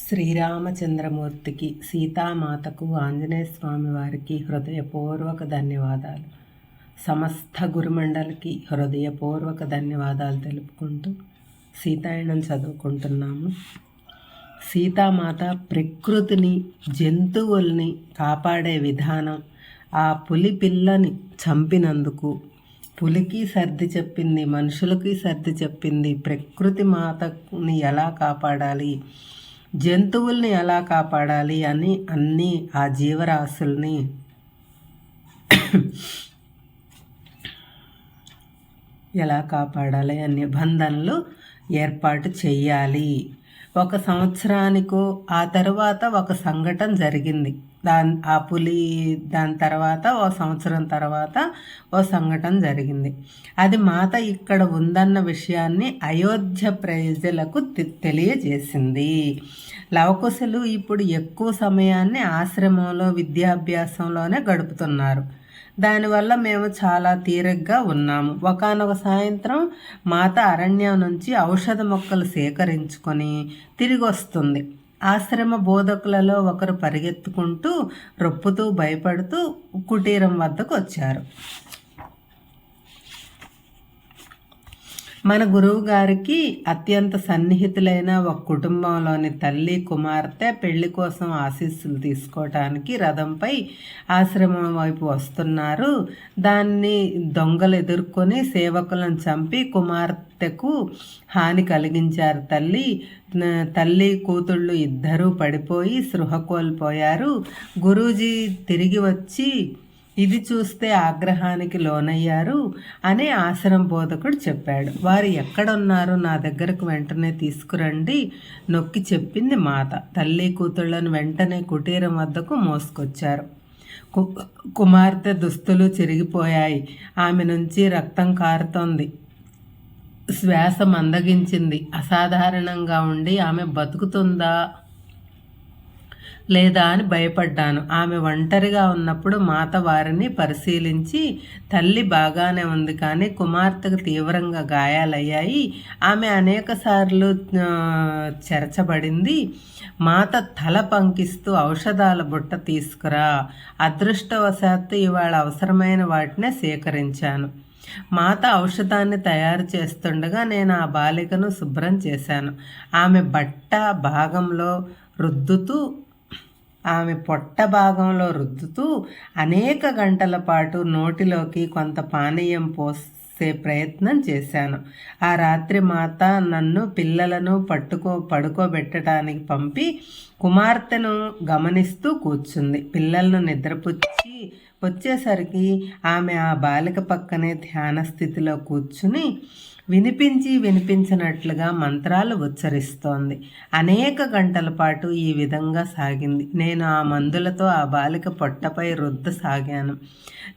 శ్రీరామచంద్రమూర్తికి, సీతామాతకు, ఆంజనేయ స్వామి వారికి హృదయపూర్వక ధన్యవాదాలు. సమస్త గురుమండలికి హృదయపూర్వక ధన్యవాదాలు తెలుపుకుంటూ సీతాయనం చదువుకుంటున్నాము. సీతామాత ప్రకృతిని, జంతువుల్ని కాపాడే విధానం, ఆ పులి పిల్లని చంపినందుకు పులికి సర్ది చెప్పింది, మనుషులకి సర్ది చెప్పింది. ప్రకృతి మాతని ఎలా కాపాడాలి, జంతువుల్ని ఎలా కాపాడాలి అని అన్నీ ఆ జీవరాశుల్ని ఎలా కాపాడాలి అనే నిబంధనలు ఏర్పాటు చేయాలి. ఒక సంవత్సరానికో ఆ తర్వాత ఒక సంఘటన జరిగింది. ఆ పులి దాని తర్వాత ఓ సంవత్సరం తర్వాత ఓ సంఘటన జరిగింది. అది మాత ఇక్కడ ఉందన్న విషయాన్ని అయోధ్య ప్రజలకు తెలియజేసింది. లవకుశులు ఇప్పుడు ఎక్కువ సమయాన్ని ఆశ్రమంలో విద్యాభ్యాసంలోనే గడుపుతున్నారు. దానివల్ల మేము చాలా తీరిగ్గా ఉన్నాము. ఒకానొక సాయంత్రం మాత అరణ్యం నుంచి ఔషధ మొక్కలు సేకరించుకొని తిరిగి వస్తుంది. ఆశ్రమ బోధకులలో ఒకరు పరిగెత్తుకుంటూ, రొప్పుతూ, భయపడుతూ కుటీరం వద్దకు వచ్చారు. మన గురువు గారికి అత్యంత సన్నిహితులైన ఒక కుటుంబంలోని తల్లి, కుమార్తె పెళ్లి కోసం ఆశీస్సులు తీసుకోవటానికి రథంపై ఆశ్రమం వైపు వస్తున్నారు. దాన్ని దొంగలు ఎదుర్కొని సేవకులను చంపి కుమార్తెకు హాని కలిగించారు. తల్లి కూతుళ్ళు ఇద్దరూ పడిపోయి స్పృహ కోల్పోయారు. గురూజీ తిరిగి వచ్చి ఇది చూస్తే ఆగ్రహానికి లోనయ్యారు అని ఆశ్రమ బోధకుడు చెప్పాడు. వారు ఎక్కడున్నారు, నా దగ్గరకు వెంటనే తీసుకురండి నొక్కి చెప్పింది మాత. తల్లి కూతుళ్లను వెంటనే కుటీరం వద్దకు మోసుకొచ్చారు. కుమార్తె దుస్తులు చిరిగిపోయాయి. ఆమె నుంచి రక్తం కారుతోంది. శ్వాస మందగించింది. అసాధారణంగా ఉండి ఆమె బతుకుతుందా లేదా అని భయపడ్డాను. ఆమె ఒంటరిగా ఉన్నప్పుడు మాత వారిని పరిశీలించి, తల్లి బాగానే ఉంది కానీ కుమార్తెకు తీవ్రంగా గాయాలయ్యాయి, ఆమె అనేకసార్లు చెరచబడింది. మాత తల పంకిస్తూ ఔషధాల బుట్ట తీసుకురా, అదృష్టవశాత్తు ఇవాళ అవసరమైన వాటినే సేకరించాను. మాత ఔషధాన్ని తయారు చేస్తుండగా నేను ఆ బాలికను శుభ్రం చేశాను. ఆమె పొట్ట భాగంలో రుద్దుతూ అనేక గంటల పాటు నోటిలోకి కొంత పానీయం పోసే ప్రయత్నం చేశాను. ఆ రాత్రి మాత నన్ను పిల్లలను పడుకోబెట్టడానికి పంపి కుమార్తెను గమనిస్తూ కూర్చుంది. పిల్లలను నిద్రపుచ్చి వచ్చేసరికి ఆమె ఆ బాలిక పక్కనే ధ్యాన స్థితిలో కూర్చుని వినిపించినట్లుగా మంత్రాలు ఉచ్చరిస్తోంది. అనేక గంటల పాటు ఈ విధంగా సాగింది. నేను ఆ మందులతో ఆ బాలిక పొట్టపై రుద్దసాగాను.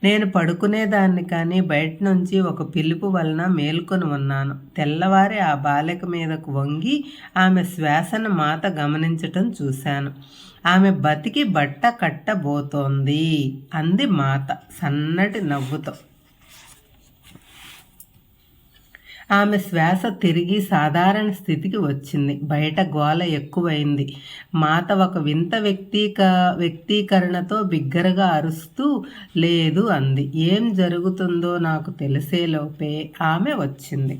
నేను పడుకునేదాన్ని కానీ బయట నుంచి ఒక పిలుపు వలన మేల్కొని ఉన్నాను. తెల్లవారి ఆ బాలిక మీదకు వంగి ఆమె శ్వాసను మాత గమనించటం చూశాను. ఆమె బతికి బట్ట కట్టబోతోంది అంది మాత సన్నటి నవ్వుతో. ఆమె శ్వాస తిరిగి సాధారణ స్థితికి వచ్చింది. బయట గోల ఎక్కువైంది. మాత ఒక వింత వ్యక్తీకరణతో బిగ్గరగా అరుస్తూ లేదు అంది. ఏం జరుగుతుందో నాకు తెలిసేలోపే ఆమె వచ్చింది.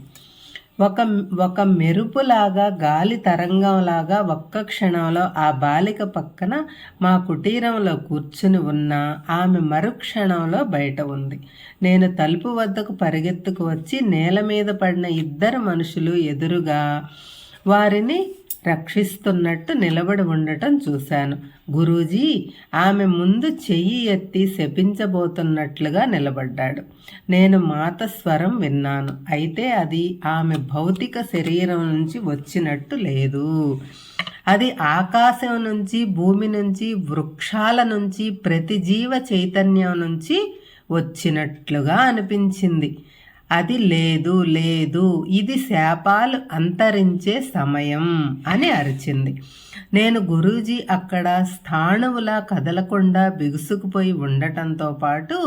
ఒక మెరుపులాగా, గాలి తరంగంలాగా ఒక్క క్షణంలో ఆ బాలిక పక్కన మా కుటీరంలో కూర్చుని ఉన్న ఆమె మరుక్షణంలో బయట ఉంది. నేను తలుపు వద్దకు పరిగెత్తుకు వచ్చి నేల మీద పడిన ఇద్దరు మనుషులు ఎదురుగా వారిని రక్షిస్తున్నట్టు నిలబడి ఉండటం చూశాను. గురూజీ ఆమె ముందు చెయ్యి ఎత్తి శపించబోతున్నట్లుగా నిలబడ్డాడు. నేను మాత స్వరం విన్నాను. అయితే అది ఆమె భౌతిక శరీరం నుంచి వచ్చినట్టు లేదు. అది ఆకాశం నుంచి, భూమి నుంచి, వృక్షాల నుంచి, ప్రతి జీవ చైతన్యం నుంచి వచ్చినట్లుగా అనిపించింది. అది లేదు ఇది శాపాలు అంతరించే సమయం అని అరిచింది. నేను గురూజీ అక్కడ స్థాణువులా కదలకుండా బిగుసుకుపోయి ఉండటంతో పాటు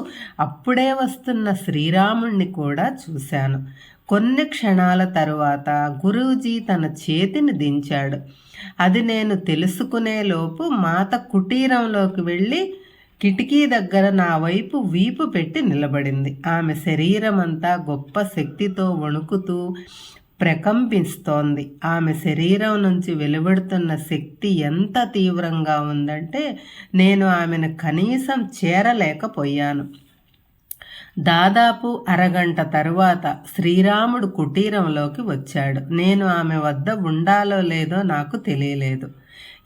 అప్పుడే వస్తున్న శ్రీరాముణ్ణి కూడా చూశాను. కొన్ని క్షణాల తరువాత గురూజీ తన చేతిని దించాడు. అది నేను తెలుసుకునేలోపు మాత కుటీరంలోకి వెళ్ళి కిటికీ దగ్గర నా వైపు వీపు పెట్టి నిలబడింది. ఆమె శరీరమంతా గొప్ప శక్తితో వణుకుతూ ప్రకంపిస్తోంది. ఆమె శరీరం నుంచి వెలువడుతున్న శక్తి ఎంత తీవ్రంగా ఉందంటే నేను ఆమెను కనీసం చేరలేకపోయాను. దాదాపు అరగంట తరువాత శ్రీరాముడు కుటీరంలోకి వచ్చాడు. నేను ఆమె వద్ద ఉండాలో లేదో నాకు తెలియలేదు.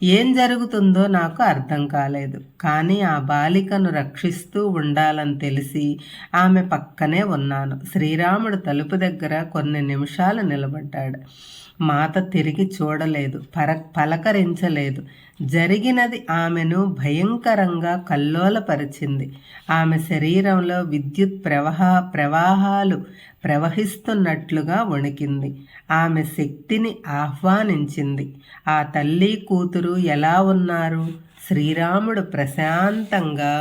ఏం జరుగుతుందో నాకు అర్థం కాలేదు. కానీ ఆ బాలికను రక్షిస్తూ ఉండాలని తెలిసి ఆమె పక్కనే ఉన్నాను. శ్రీరాముడు తలుపు దగ్గర కొన్ని నిమిషాలు నిలబడ్డాడు. మాత తిరిగి చూడలేదు, పలకరించలేదు. జరిగినది ఆమెను భయంకరంగా కల్లోలపరిచింది. ఆమె శరీరంలో విద్యుత్ ప్రవాహాలు ప్రవహిస్తున్నట్లుగా వణికింది. ఆమె శక్తిని ఆహ్వానించింది. ఆ తల్లి కూతురు ఎలా ఉన్నారు? శ్రీరాముడు ప్రశాంతంగా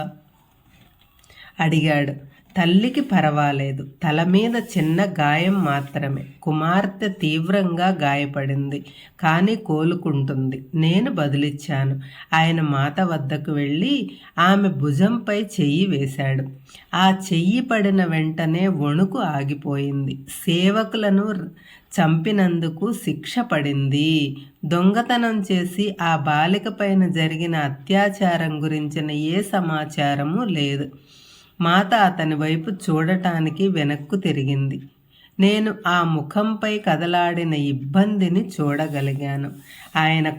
అడిగాడు. తల్లికి పర్వాలేదు, తల మీద చిన్న గాయం మాత్రమే. కుమార్తె తీవ్రంగా గాయపడింది, కానీ కోలుకుంటుంది. నేను బదులిచ్చాను. ఆయన మాత వద్దకు వెళ్ళి ఆమె భుజంపై చెయ్యి వేశాడు. ఆ చెయ్యి పడిన వెంటనే వణుకు ఆగిపోయింది. సేవకులను చంపినందుకు శిక్ష పడింది. దొంగతనం చేసి ఆ బాలిక పైన జరిగిన అత్యాచారం గురించిన ఏ సమాచారము లేదు. మాత అతని వైపు చూడటానికి వెనక్కు తిరిగింది. నేను ఆ ముఖంపై కదలాడిన ఇబ్బందిని చూడగలిగాను. ఆయన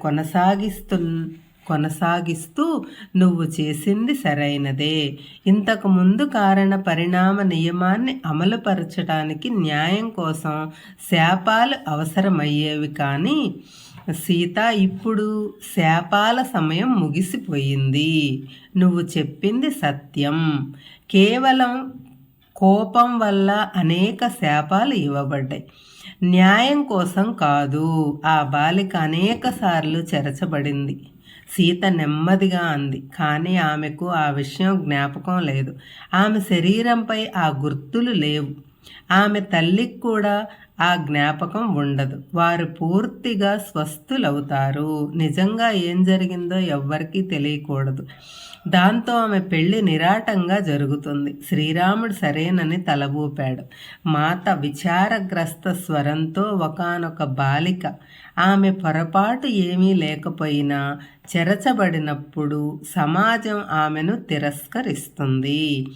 కొనసాగిస్తూ నువ్వు చేసింది సరైనదే. ఇంతకు ముందు కారణ పరిణామ నియమాన్ని అమలుపరచడానికి న్యాయం కోసం శాపాలు అవసరమయ్యేవి. కానీ సీత, ఇప్పుడు శాపాల సమయం ముగిసిపోయింది. నువ్వు చెప్పింది సత్యం. కేవలం కోపం వల్ల అనేక శాపాలు ఇవ్వబడ్డాయి, న్యాయం కోసం కాదు. ఆ బాలిక అనేక సార్లు చెరచబడింది. సీత నెమ్మదిగా అంది. కానీ ఆమెకు ఆ విషయం జ్ఞాపకం లేదు. ఆమె శరీరంపై ఆ గుర్తులు లేవు. ఆమె తల్లికి కూడా ఆ జ్ఞాపకం ఉండదు. వారు పూర్తిగా స్వస్థులవుతారు. నిజంగా ఏం జరిగిందో ఎవ్వరికీ తెలియకూడదు. దాంతో ఆమె పెళ్లి నిరాటంగా జరుగుతుంది. శ్రీరాముడు సరేనని తల ఊపాడు. మాత విచారగ్రస్త స్వరంతో, ఒకానొక బాలిక ఆమె పొరపాటు ఏమీ లేకపోయినా చెరచబడినప్పుడు సమాజం ఆమెను తిరస్కరిస్తుంది.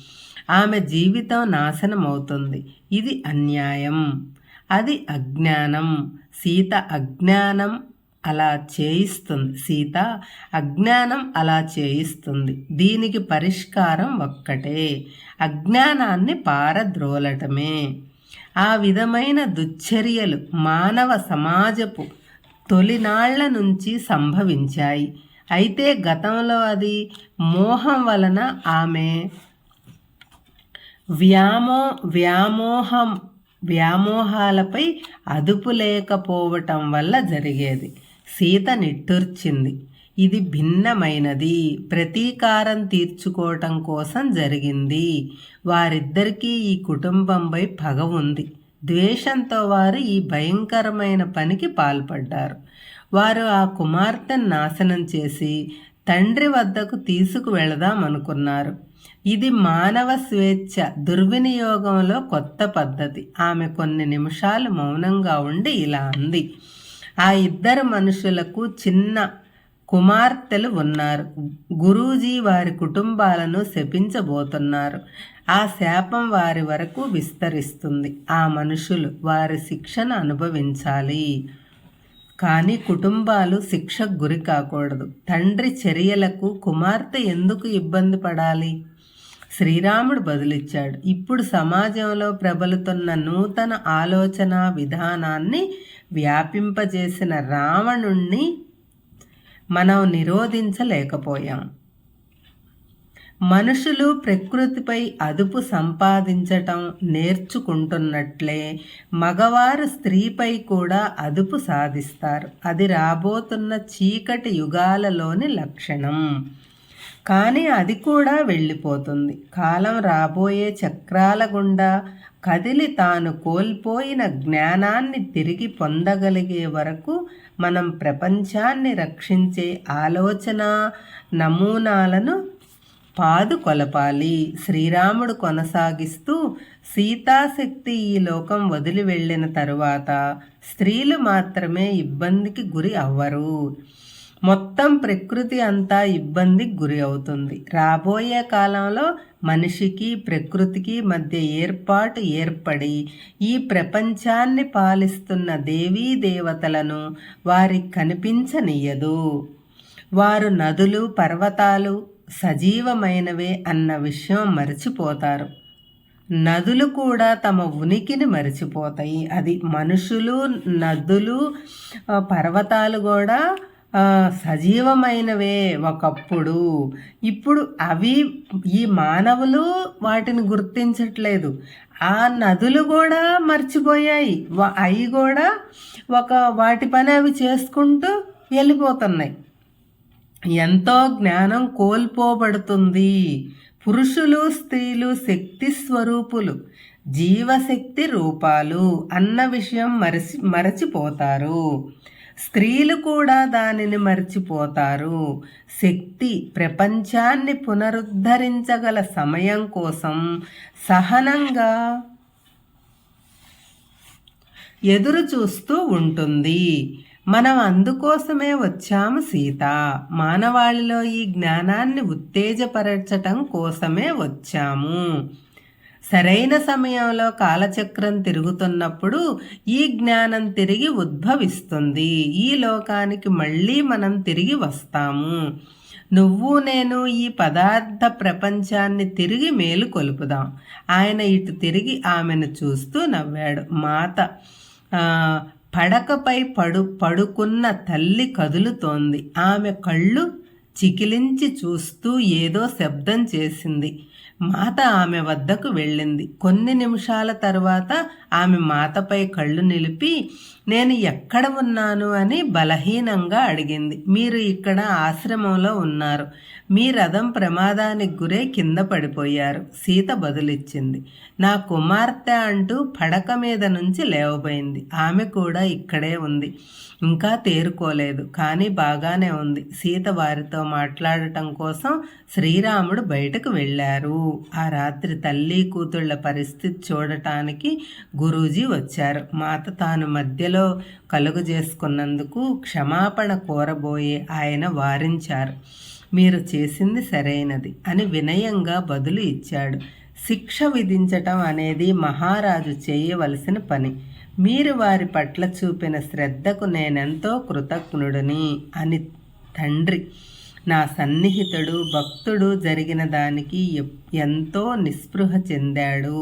ఆమె జీవితం నాశనమవుతుంది. ఇది అన్యాయం, అది అజ్ఞానం. సీత అజ్ఞానం అలా చేయిస్తుంది. దీనికి పరిష్కారం ఒక్కటే, అజ్ఞానాన్ని పారద్రోలటమే. ఆ విధమైన దుశ్చర్యలు మానవ సమాజపు తొలినాళ్ల నుంచి సంభవించాయి. అయితే గతంలో అది మోహం వలన ఆమె వ్యామోహాలపై అదుపు లేకపోవటం వల్ల జరిగేది. సీత నిట్టూర్చింది. ఇది భిన్నమైనది, ప్రతీకారం తీర్చుకోవటం కోసం జరిగింది. వారిద్దరికీ ఈ కుటుంబంపై పగ ఉంది. ద్వేషంతో వారు ఈ భయంకరమైన పనికి పాల్పడ్డారు. వారు ఆ కుమార్తెను నాశనం చేసి తండ్రి వద్దకు తీసుకువెళదామనుకున్నారు. ఇది మానవ స్వేచ్ఛ దుర్వినియోగంలో కొత్త పద్ధతి. ఆమె కొన్ని నిమిషాలు మౌనంగా ఉండి ఇలా అంది. ఆ ఇద్దరు మనుషులకు చిన్న కుమార్తెలు ఉన్నారు. గురూజీ వారి కుటుంబాలను శపించబోతున్నారు. ఆ శాపం వారి వరకు విస్తరిస్తుంది. ఆ మనుషులు వారి శిక్షను అనుభవించాలి. కానీ కుటుంబాలు శిక్షకు గురి కాకూడదు. తండ్రి చర్యలకు కుమార్తె ఎందుకు ఇబ్బంది పడాలి? శ్రీరాముడు బదులిచ్చాడు. ఇప్పుడు సమాజంలో ప్రబలుతున్న నూతన ఆలోచన విధానాన్ని వ్యాపింపజేసిన రావణుణ్ణి మనం నిరోధించలేకపోయాం. మనుషులు ప్రకృతిపై అదుపు సంపాదించటం నేర్చుకుంటున్నట్లే మగవారు స్త్రీపై కూడా అదుపు సాధిస్తారు. అది రాబోతున్న చీకటి యుగాలలోని లక్షణం. కానీ అది కూడా వెళ్ళిపోతుంది. కాలం రాబోయే చక్రాల గుండా కదిలి తాను కోల్పోయిన జ్ఞానాన్ని తిరిగి పొందగలిగే వరకు మనం ప్రపంచాన్ని రక్షించే ఆలోచన నమూనాలను పాదుకొలపాలి. శ్రీరాముడు కొనసాగిస్తూ, సీతాశక్తి ఈ లోకం వదిలి వెళ్ళిన తరువాత స్త్రీలు మాత్రమే ఇబ్బందికి గురి అవ్వరు, మొత్తం ప్రకృతి అంతా ఇబ్బందికి గురి అవుతుంది. రాబోయే కాలంలో మనిషికి ప్రకృతికి మధ్య ఏర్పాటు ఏర్పడి ఈ ప్రపంచాన్ని పాలిస్తున్న దేవీ దేవతలను వారికి కనిపించనీయదు. వారు నదులు పర్వతాలు సజీవమైనవే అన్న విషయం మర్చిపోతారు. నదులు కూడా తమ ఉనికిని మర్చిపోతాయి. అది మనుషులు, నదులు, పర్వతాలు కూడా సజీవమైనవే ఒకప్పుడు. ఇప్పుడు అవి ఈ మానవులు వాటిని గుర్తించట్లేదు. ఆ నదులు కూడా మర్చిపోయాయి. అవి కూడా వాటి పని అవి చేసుకుంటూ వెళ్ళిపోతున్నాయి. ఎంతో జ్ఞానం కోల్పోబడుతుంది. పురుషులు స్త్రీలు శక్తి స్వరూపులు, జీవశక్తి రూపాలు అన్న విషయం మరచిపోతారు. స్త్రీలు కూడా దానిని మర్చిపోతారు. శక్తి ప్రపంచాన్ని పునరుద్ధరించగల సమయం కోసం సహనంగా ఎదురు చూస్తూ ఉంటుంది. మనం అందుకోసమే వచ్చాము సీత. మానవాళిలో ఈ జ్ఞానాన్ని ఉత్తేజపరచటం కోసమే వచ్చాము. సరైన సమయంలో కాలచక్రం తిరుగుతున్నప్పుడు ఈ జ్ఞానం తిరిగి ఉద్భవిస్తుంది. ఈ లోకానికి మళ్ళీ మనం తిరిగి వస్తాము. నువ్వు నేను ఈ పదార్థ ప్రపంచాన్ని తిరిగి మేలుకొలుపుదాం. ఆయన ఇటు తిరిగి ఆమెను చూస్తూ నవ్వాడు. మాత పడకపై పడుకున్న తల్లి కదులుతోంది. ఆమె కళ్ళు చికిలించి చూస్తూ ఏదో శబ్దం చేసింది. మాత ఆమె వద్దకు వెళ్ళింది. కొన్ని నిమిషాల తరువాత ఆమె మాతపై కళ్ళు నిలిపి, నేను ఎక్కడ ఉన్నాను అని బలహీనంగా అడిగింది. మీరు ఇక్కడ ఆశ్రమంలో ఉన్నారు. మీ రథం ప్రమాదానికి గురై కింద పడిపోయారు, సీత బదులిచ్చింది. నా కుమార్తె అంటూ పడక మీద నుంచి లేవబోయింది. ఆమె కూడా ఇక్కడే ఉంది, ఇంకా తేరుకోలేదు, కానీ బాగానే ఉంది. సీత వారితో మాట్లాడటం కోసం శ్రీరాముడు బయటకు వెళ్ళారు. ఆ రాత్రి తల్లి కూతుళ్ల పరిస్థితి చూడటానికి గురూజీ వచ్చారు. మాత తాను మధ్యలో కలుగు చేసుకున్నందుకు క్షమాపణ కోరబోయే ఆయన వారించారు. మీరు చేసింది సరైనది అని వినయంగా బదులు ఇచ్చాడు. శిక్ష విధించటం అనేది మహారాజు చేయవలసిన పని. మీరు వారి పట్ల చూపిన శ్రద్ధకు నేనెంతో కృతజ్ఞుడిని అని తండ్రి, నా సన్నిహితుడు భక్తుడు జరిగిన దానికి ఎంతో నిస్పృహ చెందాడు.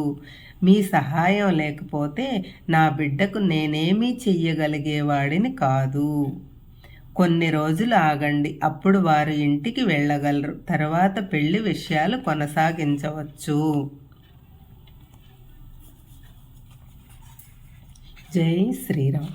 మీ సహాయం లేకపోతే నా బిడ్డకు నేనేమీ చెయ్యగలిగేవాడిని కాదు. కొన్ని రోజులు ఆగండి, అప్పుడు వారు ఇంటికి వెళ్ళగలరు. తర్వాత పెళ్లి విషయాలు కొనసాగించవచ్చు. జై శ్రీరామ్.